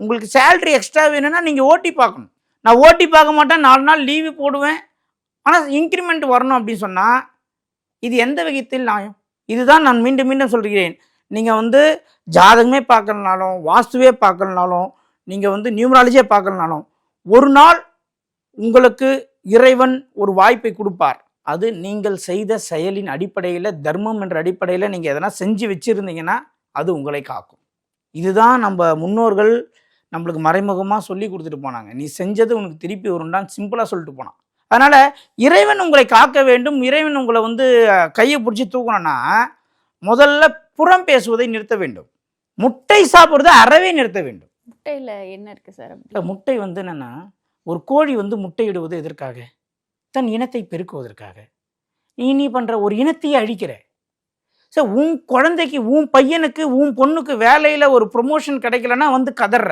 உங்களுக்கு salary extra வேணும்னா நீங்கள் ஓட்டி பார்க்கணும். நான் ஓட்டி பார்க்க மாட்டேன், 4 நாள் லீவு போடுவேன், ஆனால் இன்க்ரிமெண்ட் வரணும் அப்படின்னு சொன்னால் இது எந்த விதத்தில் நியாயம்? இதுதான் நான் மீண்டும் மீண்டும் சொல்கிறேன். நீங்கள் வந்து ஜாதகமே பார்க்கலனாலும், வாஸ்துவே பார்க்கலனாலும், நீங்கள் வந்து நியூமராலஜியே பார்க்கலனாலும், ஒரு நாள் உங்களுக்கு இறைவன் ஒரு வாய்ப்பை கொடுப்பார். அது நீங்கள் செய்த செயலின் அடிப்படையில், தர்மம் என்ற அடிப்படையில் நீங்கள் எதனா செஞ்சு வச்சுருந்தீங்கன்னா அது உங்களை காக்கும். இதுதான் நம்ம முன்னோர்கள் நம்மளுக்கு மறைமுகமாக சொல்லி கொடுத்துட்டு போனாங்க. நீ செஞ்சது உனக்கு திருப்பி வரும்டான்னு சிம்பிளாக சொல்லிட்டு போனான். அதனால் இறைவன் உங்களை காக்க வேண்டும். இறைவன் உங்களை வந்து கையை பிடிச்சி தூக்கணும்னா முதல்ல புறம் பேசுவதை நிறுத்த வேண்டும். முட்டை சாப்பிட்றத அறவே நிறுத்த வேண்டும். முட்டையில் என்ன இருக்குது சார்? முட்டை வந்து என்னென்னா, ஒரு கோழி வந்து முட்டையிடுவது எதற்காக? தன் இனத்தை பெருக்குவதற்காக. நீ பண்ணுற ஒரு இனத்தையே அழிக்கிற. சார், உன் குழந்தைக்கு, உன் பையனுக்கு, உன் பொண்ணுக்கு வேலையில் ஒரு ப்ரொமோஷன் கிடைக்கலன்னா வந்து கதற.